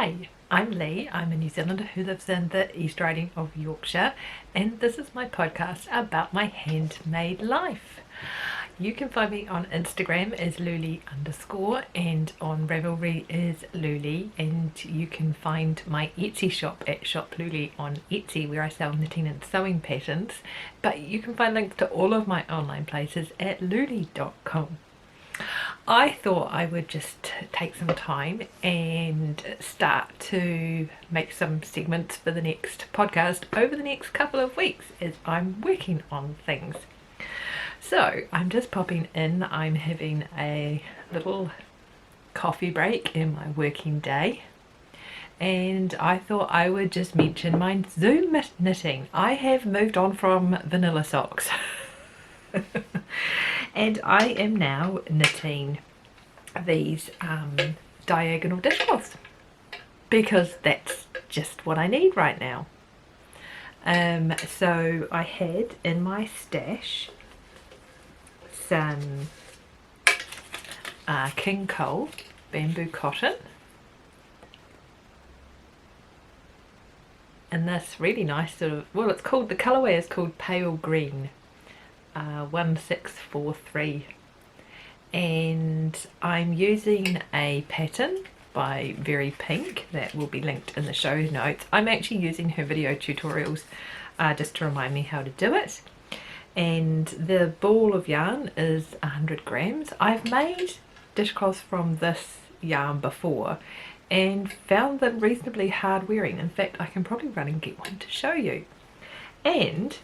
Hi, I'm Lee. I'm a New Zealander who lives in the East Riding of Yorkshire, and this is my podcast about my handmade life. You can find me on Instagram as Louleigh_, and on Ravelry as Louleigh, and you can find my Etsy shop at Shop Louleigh on Etsy, where I sell knitting and sewing patterns, but you can find links to all of my online places at louleigh.com. I thought I would just take some time and start to make some segments for the next podcast over the next couple of weeks as I'm working on things. So I'm just popping in. I'm having a little coffee break in my working day, and I thought I would just mention my Zoom knitting. I have moved on from vanilla socks and I am now knitting these diagonal dishcloths because that's just what I need right now. So I had in my stash some King Cole bamboo cotton, and this really nice sort of, well, it's called, the colourway is called Pale Green 1643, and I'm using a pattern by Very Pink that will be linked in the show notes. I'm actually using her video tutorials just to remind me how to do it, and the ball of yarn is 100 grams. I've made dishcloths from this yarn before and found them reasonably hard wearing. In fact, I can probably run and get one to show you, and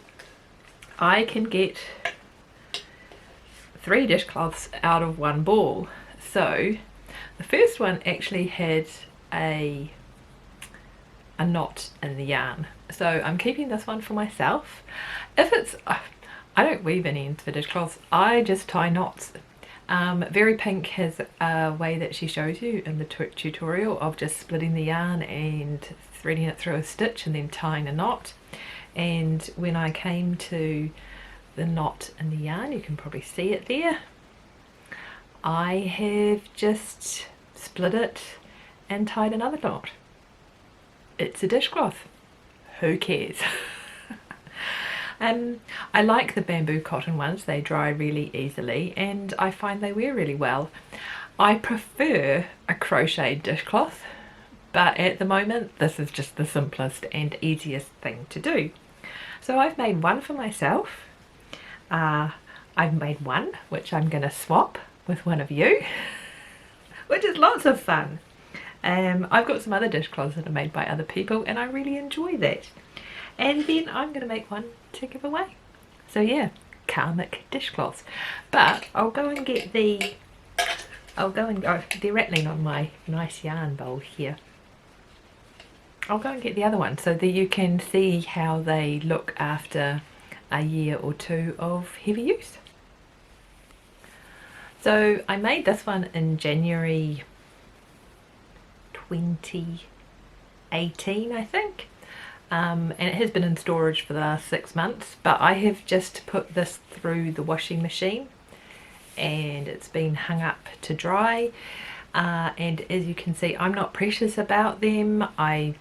I can get 3 dishcloths out of one ball. So the first one actually had a knot in the yarn, so I'm keeping this one for myself. If it's, I don't weave any ends for dishcloths, I just tie knots. Very Pink has a way that she shows you in the tutorial of just splitting the yarn and threading it through a stitch and then tying a knot. And when I came to the knot in the yarn, you can probably see it there, I have just split it and tied another knot. It's a dishcloth. Who cares? I like the bamboo cotton ones. They dry really easily and I find they wear really well. I prefer a crocheted dishcloth, but at the moment this is just the simplest and easiest thing to do. So I've made one for myself. I've made one which I'm going to swap with one of you, which is lots of fun. I've got some other dishcloths that are made by other people and I really enjoy that. And then I'm going to make one to give away. So yeah, karmic dishcloths. But I'll go and get the, they're rattling on my nice yarn bowl here. I'll go and get the other one so that you can see how they look after a year or two of heavy use. So I made this one in January 2018, I think. And it has been in storage for the last 6 months, but I have just put this through the washing machine and it's been hung up to dry. And as you can see, I'm not precious about them. I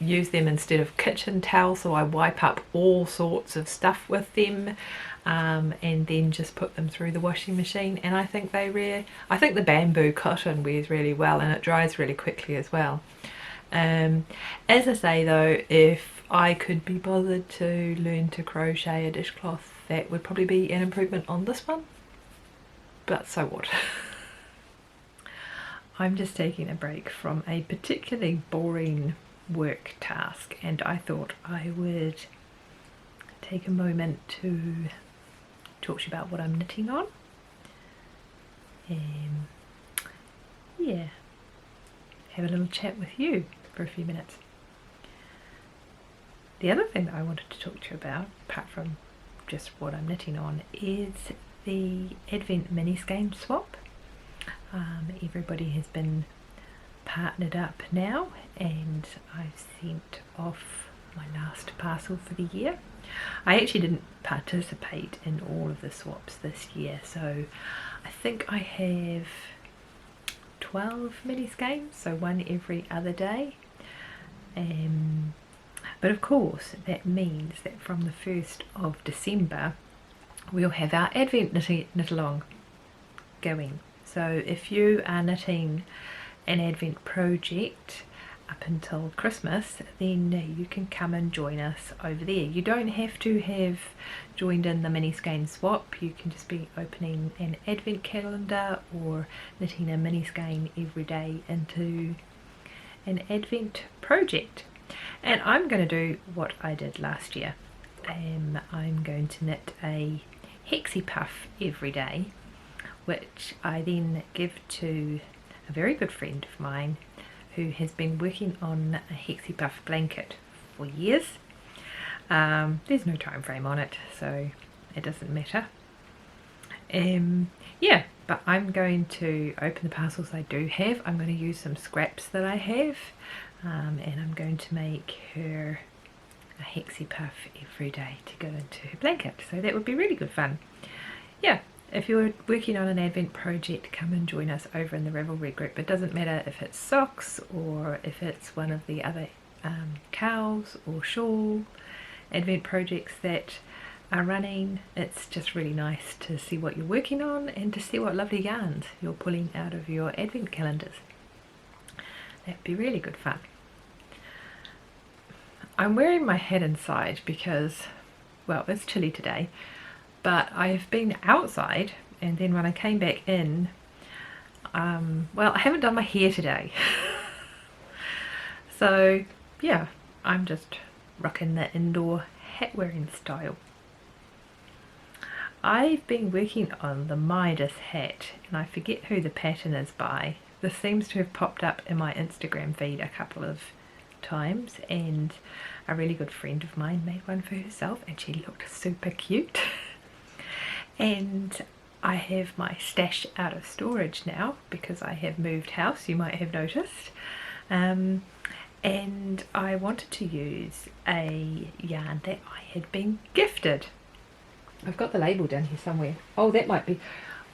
use them instead of kitchen towels, so I wipe up all sorts of stuff with them, and then just put them through the washing machine, and I think the bamboo cotton wears really well and it dries really quickly as well. As I say though, if I could be bothered to learn to crochet a dishcloth, that would probably be an improvement on this one, but so what. I'm just taking a break from a particularly boring work task and I thought I would take a moment to talk to you about what I'm knitting on. Yeah, have a little chat with you for a few minutes. The other thing that I wanted to talk to you about, apart from just what I'm knitting on, is the Advent mini skein swap. Everybody has been partnered up now and I've sent off my last parcel for the year. I actually didn't participate in all of the swaps this year, so I think I have 12 mini skeins, so one every other day. But of course that means that from the 1st of December we'll have our Advent knit along going. So if you are knitting an Advent project up until Christmas, then you can come and join us over there. You don't have to have joined in the mini skein swap. You can just be opening an Advent calendar or knitting a mini skein every day into an Advent project. And I'm going to do what I did last year. I'm going to knit a hexie puff every day, which I then give to a very good friend of mine who has been working on a hexie puff blanket for years. There's no time frame on it, so it doesn't matter. Yeah, but I'm going to open the parcels I do have. I'm going to use some scraps that I have, and I'm going to make her a hexie puff every day to go into her blanket. So that would be really good fun. Yeah, if you're working on an Advent project, come and join us over in the Ravelry group. It doesn't matter if it's socks or if it's one of the other cows or shawl Advent projects that are running. It's just really nice to see what you're working on and to see what lovely yarns you're pulling out of your Advent calendars. That'd be really good fun. I'm wearing my hat inside because, well, it's chilly today, but I've been outside, and then when I came back in, well, I haven't done my hair today. So yeah, I'm just rocking the indoor hat wearing style. I've been working on the Midas hat, and I forget who the pattern is by. This seems to have popped up in my Instagram feed a couple of times, and a really good friend of mine made one for herself and she looked super cute. And I have my stash out of storage now because I have moved house, you might have noticed. And I wanted to use a yarn that I had been gifted. I've got the label down here somewhere. Oh, that might be...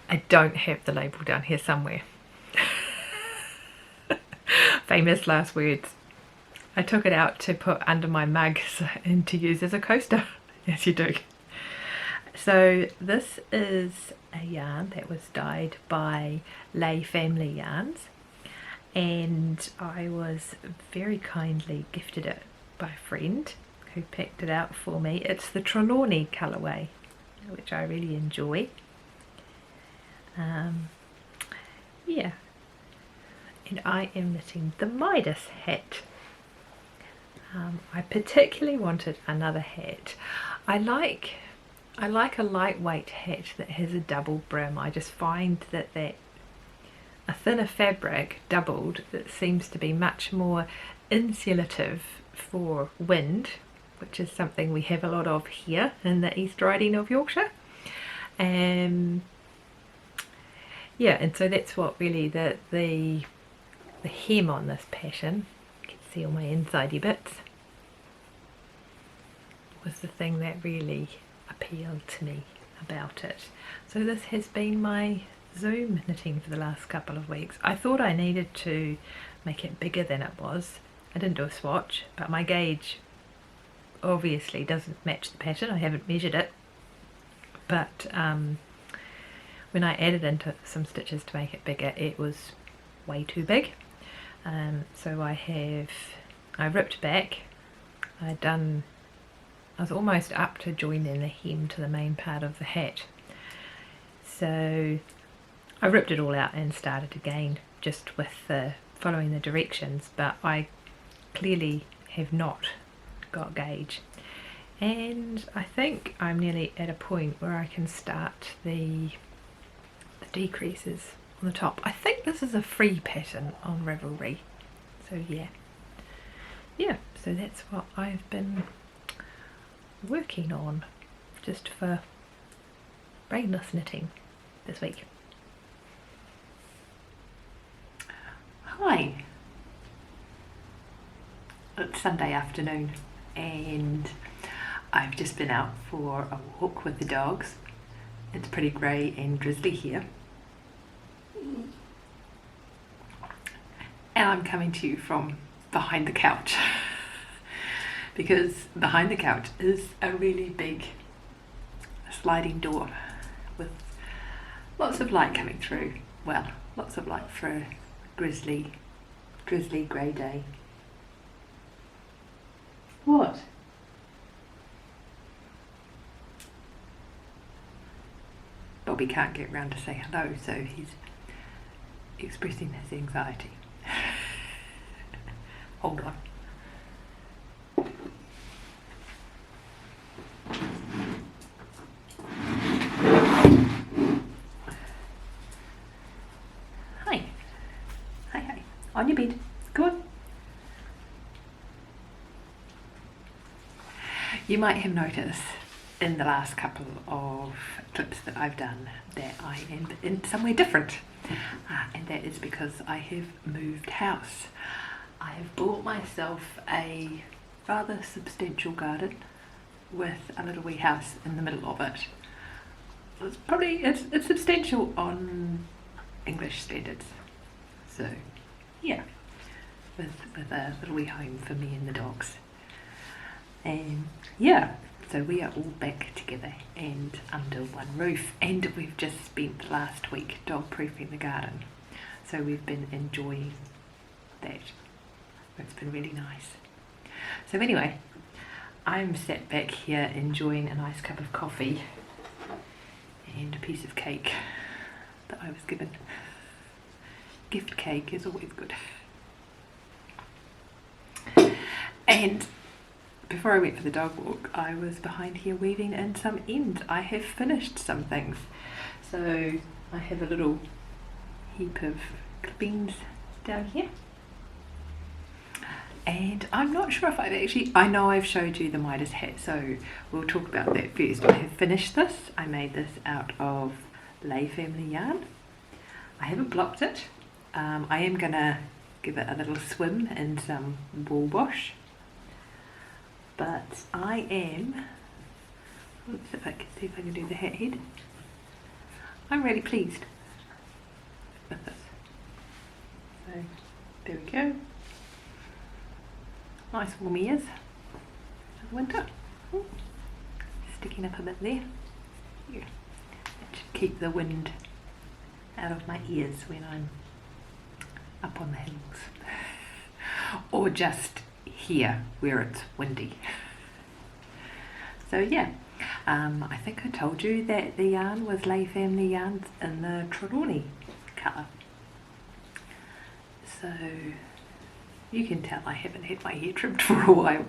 I don't have the label down here somewhere. Famous last words. I took it out to put under my mug and to use as a coaster, as you do. So this is a yarn that was dyed by Louleigh Family Yarns, and I was very kindly gifted it by a friend who picked it out for me. It's the Trelawney colourway, which I really enjoy. Yeah, and I am knitting the Midas hat. I particularly wanted another hat. I like a lightweight hat that has a double brim. I just find that a thinner fabric doubled that seems to be much more insulative for wind, which is something we have a lot of here in the East Riding of Yorkshire. Yeah, and so that's what really the hem on this pattern, you can see all my insidey bits, was the thing that really appealed to me about it. So this has been my Zoom knitting for the last couple of weeks. I thought I needed to make it bigger than it was. I didn't do a swatch, but my gauge obviously doesn't match the pattern. I haven't measured it, but when I added into some stitches to make it bigger, it was way too big. So I ripped back. I was almost up to joining the hem to the main part of the hat, so I ripped it all out and started again just with following the directions, but I clearly have not got gauge, and I think I'm nearly at a point where I can start the decreases on the top. I think this is a free pattern on Ravelry, so yeah, so that's what I've been working on just for brainless knitting this week. Hi, it's Sunday afternoon and I've just been out for a walk with the dogs. It's pretty grey and drizzly here. I'm coming to you from behind the couch because behind the couch is a really big sliding door with lots of light coming through. Well, lots of light for a drizzly grey day. What? Bobby can't get round to say hello, so he's expressing his anxiety. Hold on. Hi. Hi. On your bed. Go on. You might have noticed in the last couple of clips that I've done that I am in somewhere different, and that is because I have moved house. I have bought myself a rather substantial garden with a little wee house in the middle of it. It's substantial on English standards, so yeah, with a little wee home for me and the dogs. And yeah, so we are all back together and under one roof, and we've just spent the last week dog proofing the garden, so we've been enjoying that. It's been really nice. So anyway, I'm sat back here enjoying a nice cup of coffee and a piece of cake that I was given. Gift cake is always good. And before I went for the dog walk, I was behind here weaving in some ends. I have finished some things. So I have a little heap of clippings down here. And I'm not sure if I know I've showed you the Midas hat, so we'll talk about that first. I have finished this. I made this out of Louleigh family yarn. I haven't blocked it. I am going to give it a little swim in some wool wash. But I am, let's see if I can do the hat head. I'm really pleased with this. So there we go. Nice warm ears for the winter. Sticking up a bit there. Yeah. That should keep the wind out of my ears when I'm up on the hills. Or just here where it's windy. So yeah, I think I told you that the yarn was Louleigh family yarns in the Trelawney colour. So you can tell I haven't had my hair trimmed for a while.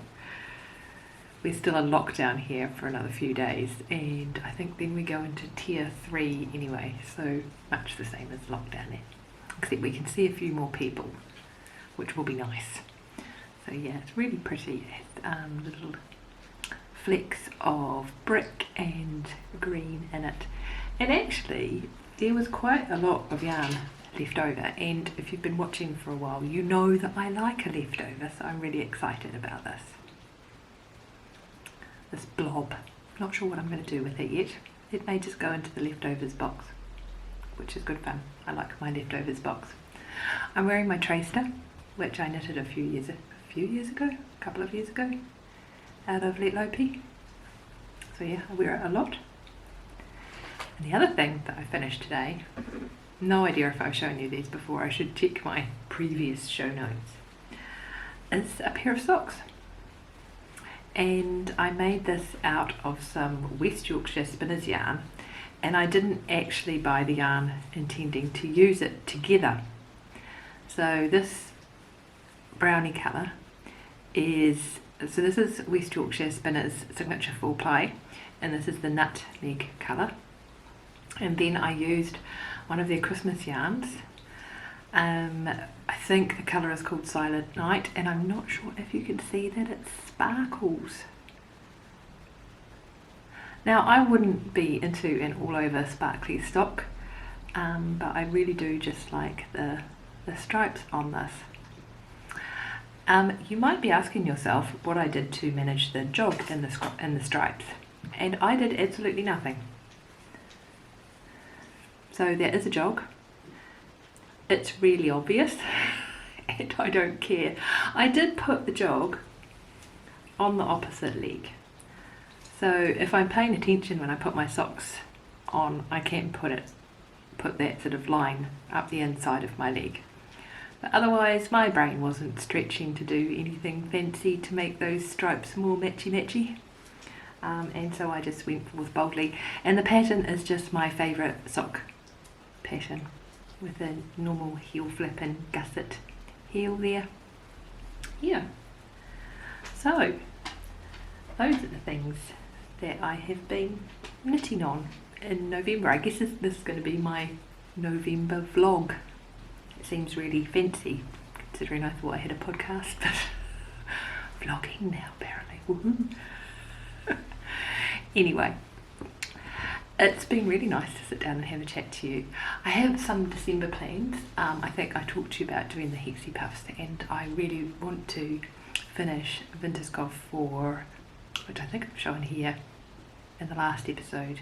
We're still in lockdown here for another few days, and I think then we go into tier 3 anyway, so much the same as lockdown there, except we can see a few more people, which will be nice. So yeah, it's really pretty. It has little flecks of brick and green in it. And actually, there was quite a lot of yarn left over. And if you've been watching for a while, you know that I like a leftover. So I'm really excited about this. This blob. Not sure what I'm going to do with it yet. It may just go into the leftovers box, which is good fun. I like my leftovers box. I'm wearing my tracer, which I knitted a couple of years ago, out of Louleigh. So yeah, I wear it a lot. And the other thing that I finished today, no idea if I've shown you these before, I should check my previous show notes, is a pair of socks. And I made this out of some West Yorkshire spinners yarn, and I didn't actually buy the yarn intending to use it together. So this brownie colour is, so this is West Yorkshire Spinners Signature Full Ply, and this is the nutmeg colour. And then I used one of their Christmas yarns. I think the colour is called Silent Night, and I'm not sure if you can see that it sparkles. Now I wouldn't be into an all over sparkly stock, but I really do just like the stripes on this. You might be asking yourself what I did to manage the jog in the stripes, and I did absolutely nothing. So there is a jog. It's really obvious, and I don't care. I did put the jog on the opposite leg, so if I'm paying attention when I put my socks on, I can put that sort of line up the inside of my leg. But otherwise my brain wasn't stretching to do anything fancy to make those stripes more matchy. And so I just went forth boldly, and the pattern is just my favourite sock pattern, with a normal heel flip and gusset heel there. Yeah, so those are the things that I have been knitting on in November. I guess this is going to be my November vlog. It seems really fancy considering I thought I had a podcast, but vlogging now apparently. Woohoo! Anyway, it's been really nice to sit down and have a chat to you. I have some December plans. I think I talked to you about doing the Hexie Puffs, and I really want to finish Winterscov 4, which I think I've shown here in the last episode.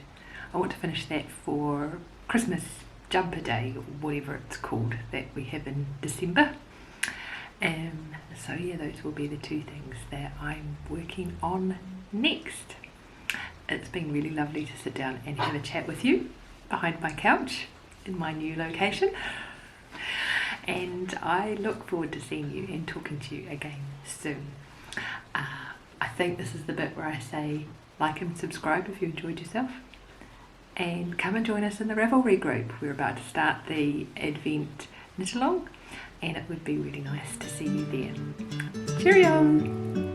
I want to finish that for Christmas Jumper Day, or whatever it's called, that we have in December. So yeah, those will be the two things that I'm working on next. It's been really lovely to sit down and have a chat with you behind my couch in my new location, and I look forward to seeing you and talking to you again soon. I think this is the bit where I say like and subscribe if you enjoyed yourself, and come and join us in the Ravelry group. We're about to start the Advent knit along, and it would be really nice to see you there. Cheerio!